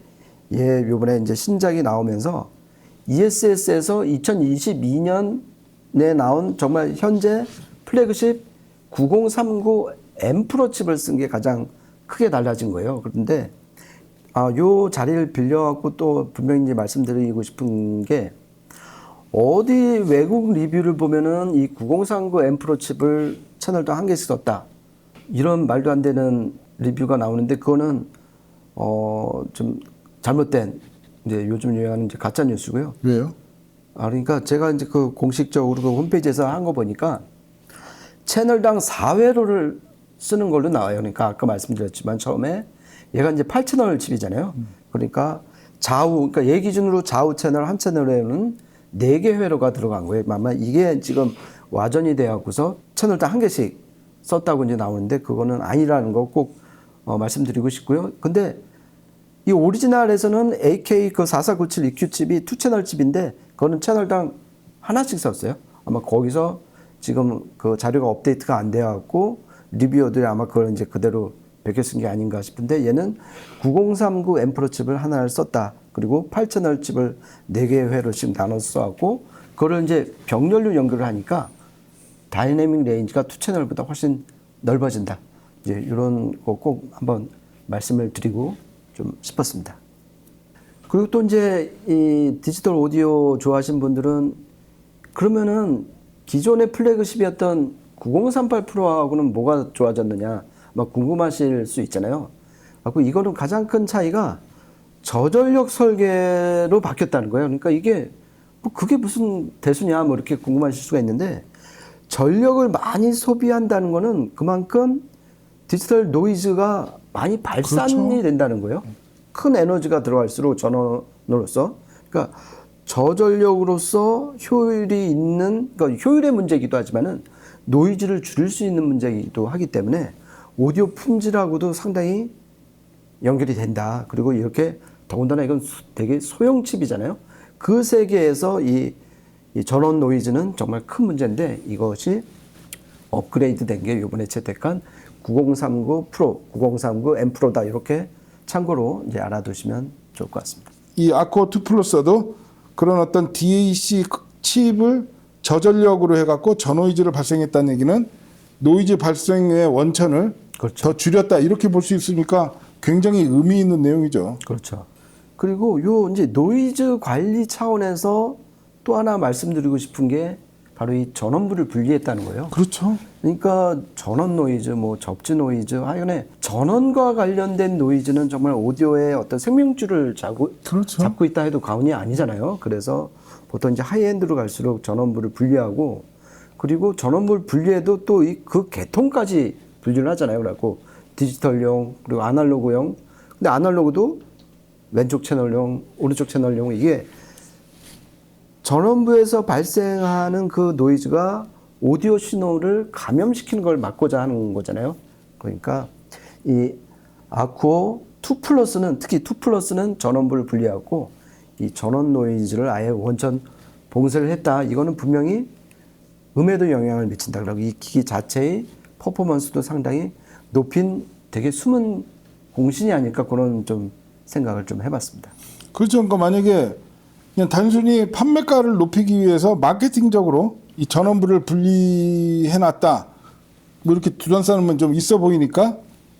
얘 요번에 이제 신작이 나오면서 ESS에서 2022년에 나온 정말 현재 플래그십 9039 M 프로 칩을 쓴 게 가장 크게 달라진 거예요. 그런데 요 자리를 빌려갖고 또 분명히 이제 말씀드리고 싶은 게 어디 외국 리뷰를 보면은 이 9039 M 프로 칩을 채널당 한 개씩 썼다. 이런 말도 안 되는 리뷰가 나오는데 그거는 좀 잘못된 이제 요즘 유행하는 이제 가짜 뉴스고요. 왜요? 그러니까 제가 이제 그 공식적으로 그 홈페이지에서 한 거 보니까 채널당 4회로를 쓰는 걸로 나와요. 그러니까 아까 말씀드렸지만 처음에 얘가 이제 8채널 칩이잖아요. 그러니까 좌우, 그러니까 얘 기준으로 좌우 채널 한 채널에는 4개 회로가 들어간 거예요. 아마 이게 지금 와전이 돼갖고서 채널당 한 개씩 썼다고 이제 나오는데 그거는 아니라는 거 꼭 말씀드리고 싶고요. 근데 이 오리지널에서는 AK 그 4497 EQ 칩이 2채널 칩인데 그거는 채널당 하나씩 썼어요. 아마 거기서 지금 그 자료가 업데이트가 안 돼갖고 리뷰어들이 아마 그걸 이제 그대로 베껴 쓴 게 아닌가 싶은데 얘는 9039 M 프로 칩을 하나를 썼다. 그리고 8채널 칩을 4개 회로씩 나눠서 써갖고 그걸 이제 병렬로 연결을 하니까 다이내믹 레인지가 2채널보다 훨씬 넓어진다. 이제 이런 거 꼭 한번 말씀을 드리고 좀 싶었습니다. 그리고 또 이제 이 디지털 오디오 좋아하시는 분들은 그러면은 기존의 플래그십이었던 9038 프로하고는 뭐가 좋아졌느냐 막 궁금하실 수 있잖아요. 그리고 이거는 가장 큰 차이가 저전력 설계로 바뀌었다는 거예요. 그러니까 이게 뭐 그게 무슨 대수냐 뭐 이렇게 궁금하실 수가 있는데 전력을 많이 소비한다는 거는 그만큼 디지털 노이즈가 많이 발산이 그렇죠. 된다는 거예요. 큰 에너지가 들어갈수록 전원으로서 그러니까 저전력으로서 효율이 있는 그러니까 효율의 문제이기도 하지만은 노이즈를 줄일 수 있는 문제이기도 하기 때문에 오디오 품질하고도 상당히 연결이 된다. 그리고 이렇게 더군다나 이건 되게 소형 칩이잖아요. 그 세계에서 이 전원 노이즈는 정말 큰 문제인데 이것이 업그레이드 된 게 이번에 채택한 9039 프로, 9039 M 프로다. 이렇게 참고로 이제 알아두시면 좋을 것 같습니다. 이 아쿠아2 플러스도 그런 어떤 DAC 칩을 저전력으로 해갖고 저노이즈를 발생했다는 얘기는 노이즈 발생의 원천을 그렇죠. 더 줄였다 이렇게 볼 수 있으니까 굉장히 의미 있는 내용이죠. 그렇죠. 그리고 요 이제 노이즈 관리 차원에서 또 하나 말씀드리고 싶은 게 바로 이 전원부를 분리했다는 거예요. 그렇죠. 그러니까 전원 노이즈, 뭐 접지 노이즈, 하여간에 전원과 관련된 노이즈는 정말 오디오의 어떤 생명줄을 그렇죠. 잡고 있다 해도 과언이 아니잖아요. 그래서 보통 이제 하이엔드로 갈수록 전원부를 분리하고 그리고 전원부를 분리해도 또 그 계통까지 분리를 하잖아요. 그래갖고 디지털용 그리고 아날로그용. 근데 아날로그도 왼쪽 채널용, 오른쪽 채널용 이게 전원부에서 발생하는 그 노이즈가 오디오 신호를 감염시키는 걸 막고자 하는 거잖아요. 그러니까 이 아쿠어 2 플러스는 특히 2 플러스는 전원부를 분리하고 이 전원 노이즈를 아예 원천 봉쇄를 했다. 이거는 분명히 음에도 영향을 미친다. 그리고 이 기기 자체의 퍼포먼스도 상당히 높인 되게 숨은 공신이 아닐까 그런 좀 생각을 좀 해봤습니다. 그렇죠. 그러니까 만약에 그냥 단순히 판매가를 높이기 위해서 마케팅적으로 이 전원부를 분리해놨다. 뭐 이렇게 두단 쌓으면 좀 있어 보이니까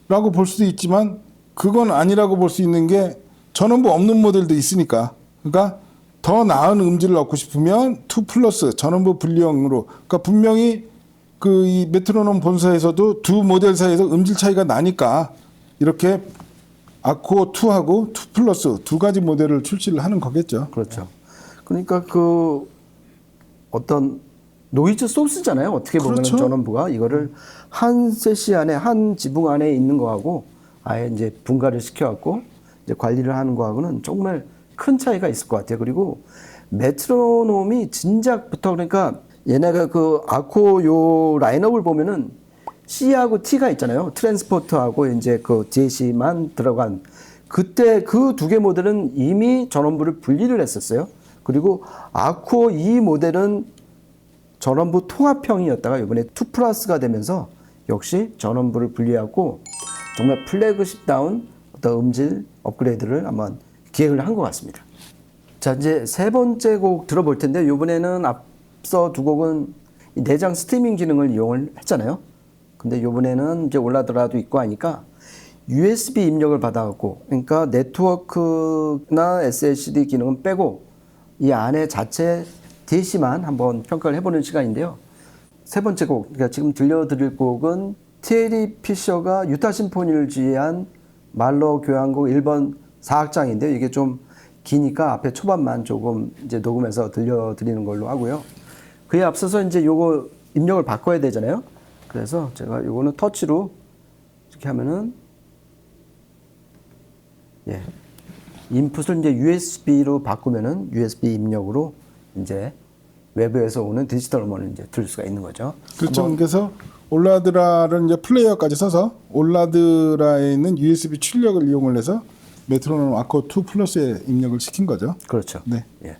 라고 볼 수도 있지만 그건 아니라고 볼 수 있는 게 전원부 없는 모델도 있으니까. 그러니까 더 나은 음질을 얻고 싶으면 2 플러스 전원부 분리형으로 그러니까 분명히 그 이 메트로놈 본사에서도 두 모델 사이에서 음질 차이가 나니까 이렇게 아코 2하고 2 플러스 두 가지 모델을 출시를 하는 거겠죠. 그렇죠. 그러니까 그 어떤 노이즈 소스잖아요. 어떻게 보면 그렇죠. 전원부가 이거를 한 세시 안에 한 지붕 안에 있는 거하고 아예 이제 분가를 시켜갖고 이제 관리를 하는 거하고는 정말 큰 차이가 있을 것 같아요. 그리고 메트로놈이 진작부터 그러니까 얘네가 그 아코 요 라인업을 보면은 C하고 T가 있잖아요. 트랜스포터하고 이제 그 DAC만 들어간 그때 그 두 개 모델은 이미 전원부를 분리를 했었어요. 그리고 아코 이 모델은 전원부 통합형이었다가 이번에 2 플러스가 되면서 역시 전원부를 분리하고 정말 플래그십다운 어떤 음질 업그레이드를 한번 기획을 한 것 같습니다. 자, 이제 세 번째 곡 들어볼 텐데 이번에는 앞서 두 곡은 이 내장 스트리밍 기능을 이용을 했잖아요. 근데 이번에는 이제 올라더라도 있고 하니까 USB 입력을 받아갖고 그러니까 네트워크나 SSD 기능은 빼고 이 안에 자체 DAC만 한번 평가를 해보는 시간인데요. 세 번째 곡, 그러니까 지금 들려드릴 곡은 티에리 피셔가 유타 심포니를 지휘한 말로 교향곡 1번 4악장인데요. 이게 좀 기니까 앞에 초반만 조금 이제 녹음해서 들려드리는 걸로 하고요. 그에 앞서서 이제 요거 입력을 바꿔야 되잖아요. 그래서 제가 요거는 터치로 이렇게 하면은 예. 인풋을 이제 USB로 바꾸면은 USB 입력으로 이제 외부에서 오는 디지털 음원을 이제 들을 수가 있는 거죠. 그렇죠. 그래서 올라드라를 이제 플레이어까지 써서 올라드라에 있는 USB 출력을 이용을 해서 메트로놈 아코 2 플러스에 입력을 시킨 거죠. 그렇죠. 네. 예.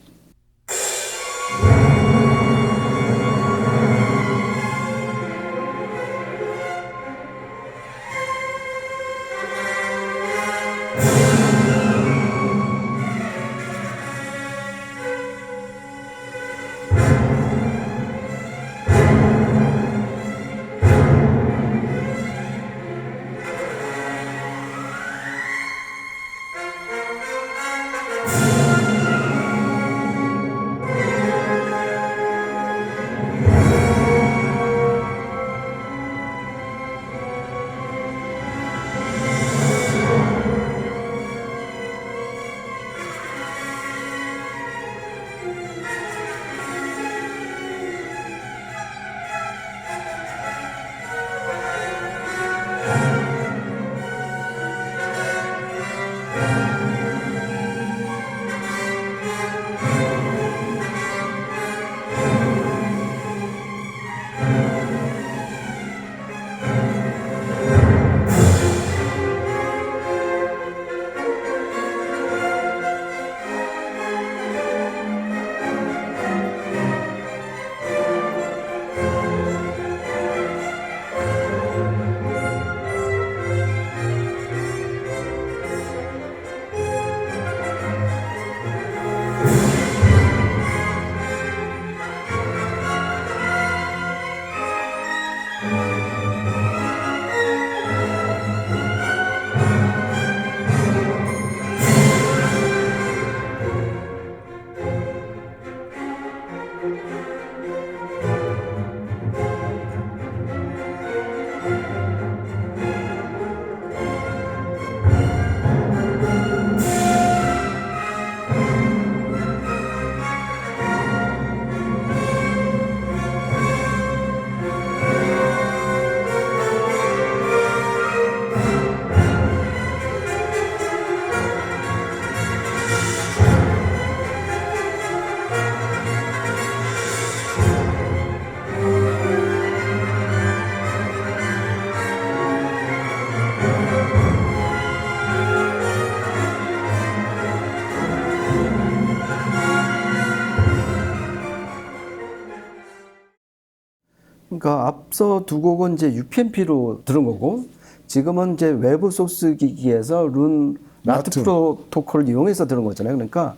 그러니까 앞서 두 곡은 이제 UPnP로 들은 거고 지금은 이제 외부 소스 기기에서 룬 라트 라트. 프로토콜을 이용해서 들은 거잖아요. 그러니까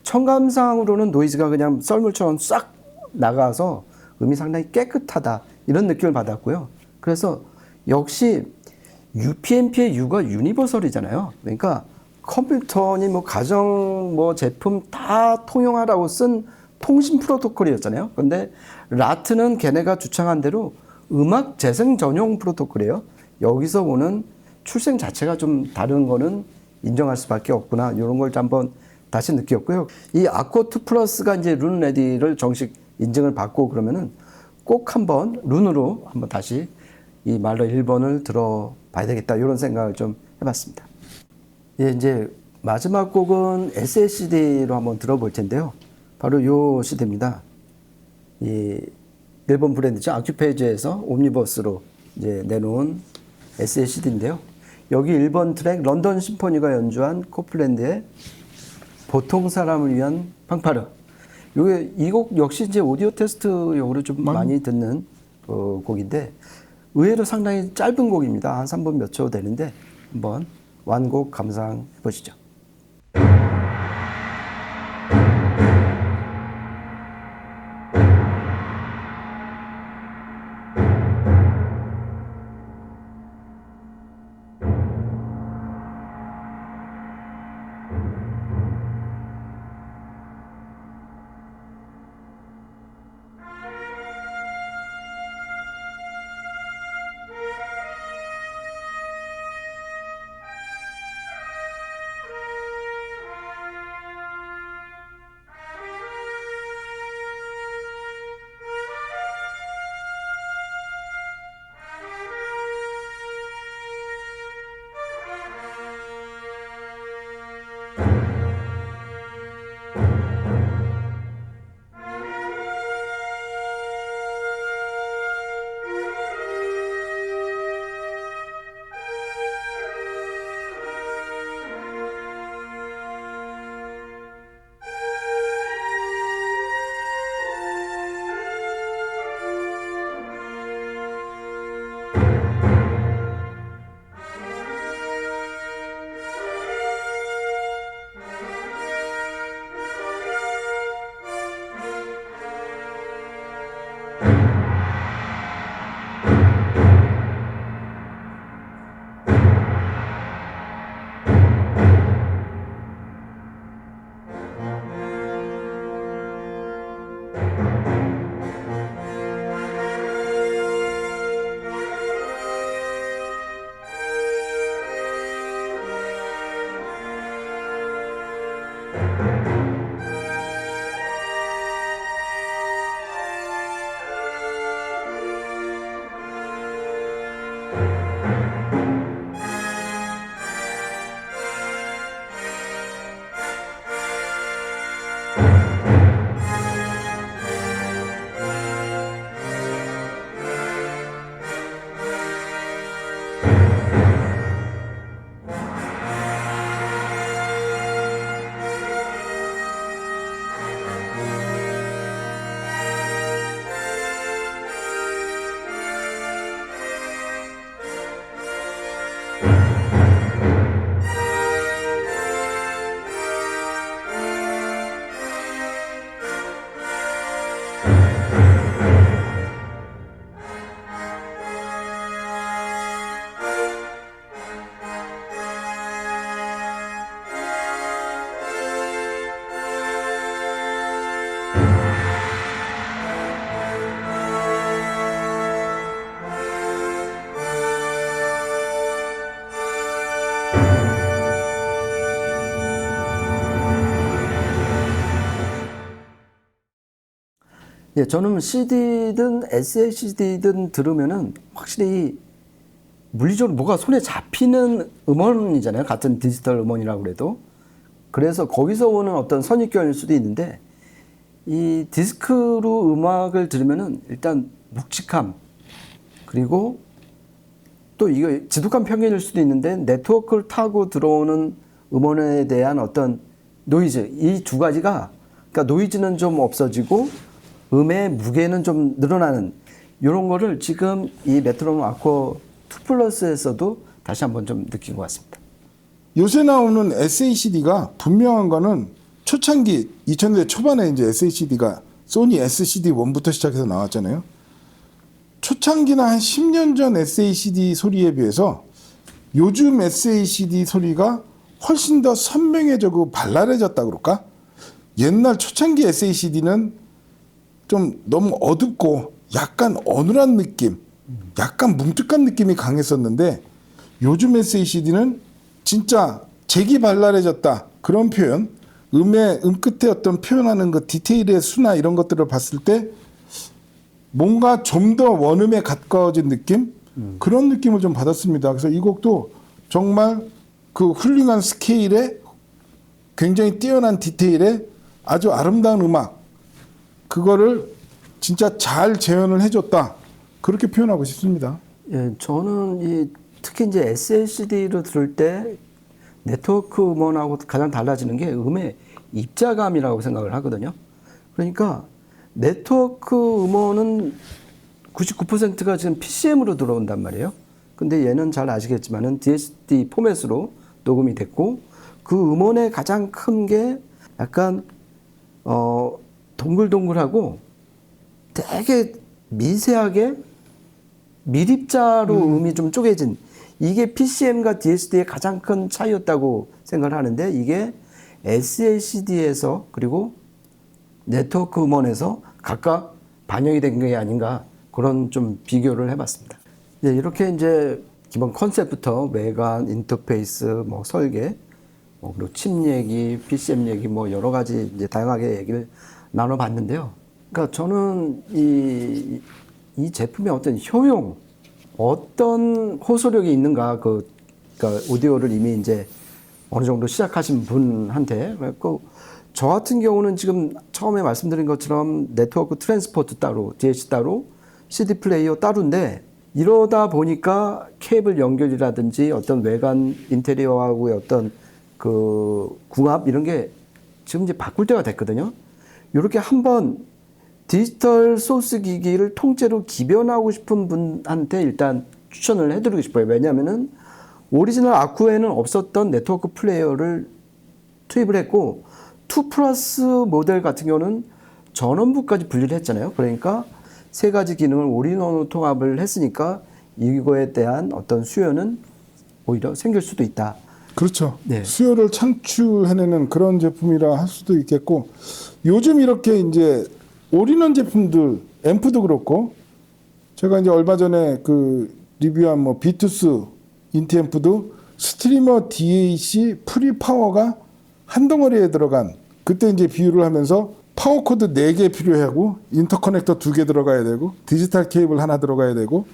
청감상으로는 노이즈가 그냥 썰물처럼 싹 나가서 음이 상당히 깨끗하다 이런 느낌을 받았고요. 그래서 역시 UPnP의 U가 유니버설이잖아요. 그러니까 컴퓨터니 뭐 가정 뭐 제품 다 통용하라고 쓴 통신 프로토콜이었잖아요. 근데 라트는 걔네가 주창한 대로 음악 재생 전용 프로토콜이에요. 여기서 오는 출생 자체가 좀 다른 거는 인정할 수밖에 없구나. 이런 걸 한번 다시 느꼈고요. 이 아코 2 플러스가 이제 룬 레디를 정식 인증을 받고 그러면은 꼭 한번 룬으로 한번 다시 이 말러 1번을 들어봐야 되겠다. 이런 생각을 좀 해봤습니다. 예, 이제 마지막 곡은 SACD로 한번 들어볼 텐데요. 바로 요 CD입니다. 이 일본 브랜드죠. 아큐페이지에서 옴니버스로 이제 내놓은 SACD인데요. 여기 1번 트랙 런던 심포니가 연주한 코플랜드의 보통 사람을 위한 팡파르. 이 곡 역시 이제 오디오 테스트용으로 좀 많이 듣는 곡인데 의외로 상당히 짧은 곡입니다. 한 3분 몇 초 되는데 한번 완곡 감상해 보시죠. 예, 저는 CD든 SACD든 들으면은 확실히 물리적으로 뭐가 손에 잡히는 음원이잖아요. 같은 디지털 음원이라고 그래도. 그래서 거기서 오는 어떤 선입견일 수도 있는데 이 디스크로 음악을 들으면은 일단 묵직함 그리고 또 이거 지독한 편견일 수도 있는데 네트워크를 타고 들어오는 음원에 대한 어떤 노이즈 이 두 가지가 그러니까 노이즈는 좀 없어지고 음의 무게는 좀 늘어나는 이런 거를 지금 이 메트로놈 아코 2 플러스에서도 다시 한번 좀 느낀 것 같습니다. 요새 나오는 SACD가 분명한 거는 초창기 2000년대 초반에 이제 SACD가 소니 SCD1부터 시작해서 나왔잖아요. 초창기나 한 10년 전 SACD 소리에 비해서 요즘 SACD 소리가 훨씬 더 선명해지고 발랄해졌다 그럴까? 옛날 초창기 SACD는 좀 너무 어둡고 약간 어눌한 느낌 약간 뭉툭한 느낌이 강했었는데 요즘 SACD는 진짜 재기발랄해졌다 그런 표현, 음 끝에 어떤 표현하는 그 디테일의 수나 이런 것들을 봤을 때 뭔가 좀 더 원음에 가까워진 느낌 그런 느낌을 좀 받았습니다. 그래서 이 곡도 정말 그 훌륭한 스케일에 굉장히 뛰어난 디테일에 아주 아름다운 음악 그거를 진짜 잘 재현을 해줬다 그렇게 표현하고 싶습니다. 예, 저는 특히 이제 SLCD로 들을 때 네트워크 음원하고 가장 달라지는 게 음의 입자감이라고 생각을 하거든요. 그러니까 네트워크 음원은 99%가 지금 PCM으로 들어온단 말이에요. 근데 얘는 잘 아시겠지만은 DSD 포맷으로 녹음이 됐고 그 음원의 가장 큰 게 약간 동글동글하고 되게 미세하게 밀입자로 음이 좀 쪼개진 이게 PCM과 DSD의 가장 큰 차이였다고 생각을 하는데 이게 SACD에서 그리고 네트워크 음원에서 각각 반영이 된 게 아닌가 그런 좀 비교를 해봤습니다. 네, 이렇게 이제 기본 컨셉부터 외관, 인터페이스, 뭐 설계, 뭐 그리고 칩 얘기, PCM 얘기 뭐 여러 가지 이제 다양하게 얘기를 나눠봤는데요. 그러니까 저는 이 제품의 어떤 효용, 어떤 호소력이 있는가 그러니까 오디오를 이미 이제 어느 정도 시작하신 분한테 그래갖고 저 같은 경우는 지금 처음에 말씀드린 것처럼 네트워크 트랜스포트 따로, DAC 따로, CD 플레이어 따로인데 이러다 보니까 케이블 연결이라든지 어떤 외관 인테리어하고의 어떤 그 궁합 이런 게 지금 이제 바꿀 때가 됐거든요. 이렇게 한번 디지털 소스 기기를 통째로 기변하고 싶은 분한테 일단 추천을 해드리고 싶어요. 왜냐하면은 오리지널 아쿠에는 없었던 네트워크 플레이어를 투입을 했고 2 플러스 모델 같은 경우는 전원부까지 분리를 했잖아요. 그러니까 세 가지 기능을 올인원으로 통합을 했으니까 이거에 대한 어떤 수요는 오히려 생길 수도 있다. 그렇죠. 네. 수요를 창출해내는 그런 제품이라 할 수도 있겠고 요즘 이렇게 이제 올인원 제품들 앰프도 그렇고 제가 이제 얼마 전에 그 리뷰한 뭐 비투스 인티 앰프도 스트리머 DAC 프리 파워가 한 덩어리에 들어간 그때 이제 비유를 하면서 파워 코드 4개 필요하고 인터커넥터 2개 들어가야 되고 디지털 케이블 하나 들어가야 되고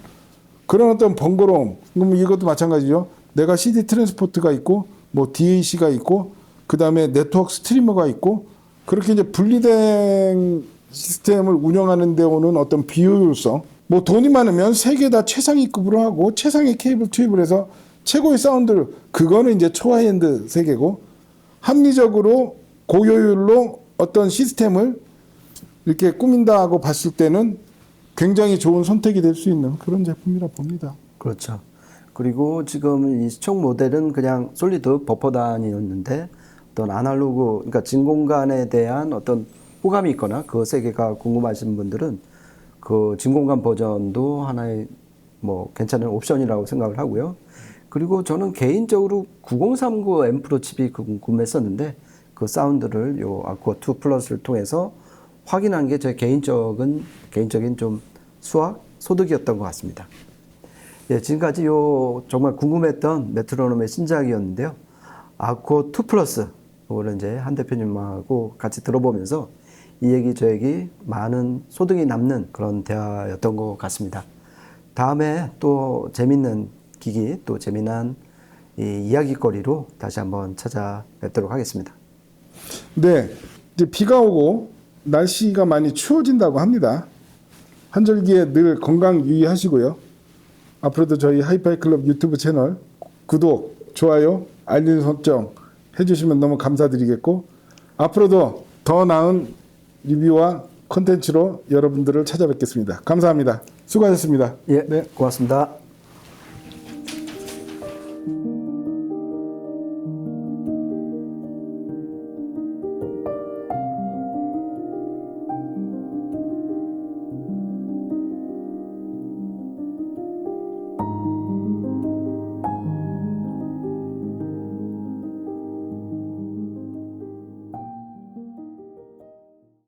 그런 어떤 번거로움 그럼 이것도 마찬가지죠. 내가 CD 트랜스포트가 있고 뭐 DAC가 있고 그다음에 네트워크 스트리머가 있고 그렇게 이제 분리된 시스템을 운영하는 데 오는 어떤 비효율성 뭐 돈이 많으면 3개 다 최상위급으로 하고 최상위 케이블 투입을 해서 최고의 사운드를 그거는 이제 초하이엔드 세계고 합리적으로 고효율로 어떤 시스템을 이렇게 꾸민다고 봤을 때는 굉장히 좋은 선택이 될 수 있는 그런 제품이라 봅니다. 그렇죠. 그리고 지금 이 시총 모델은 그냥 솔리드 버퍼 단위였는데 어떤 아날로그, 그러니까 진공관에 대한 어떤 호감이 있거나 그 세계가 궁금하신 분들은 그 진공관 버전도 하나의 뭐 괜찮은 옵션이라고 생각을 하고요. 그리고 저는 개인적으로 9039 앰프로 칩이 궁금했었는데 그 사운드를 요 아쿠아 2 플러스를 통해서 확인한 게 제 개인적인 좀 수학 소득이었던 것 같습니다. 예, 지금까지 요 정말 궁금했던 메트로놈의 신작이었는데요. 아쿠아 2 플러스 이거를 이제 한 대표님하고 같이 들어보면서 이 얘기 저 얘기 많은 소득이 남는 그런 대화였던 것 같습니다. 다음에 또 재밌는 기기 또 재미난 이 이야기거리로 다시 한번 찾아뵙도록 하겠습니다. 네, 이제 비가 오고 날씨가 많이 추워진다고 합니다. 한절기에 늘 건강 유의하시고요. 앞으로도 저희 하이파이 클럽 유튜브 채널 구독, 좋아요, 알림 설정 해주시면 너무 감사드리겠고 앞으로도 더 나은 리뷰와 콘텐츠로 여러분들을 찾아뵙겠습니다. 감사합니다. 수고하셨습니다. 예, 네. 고맙습니다.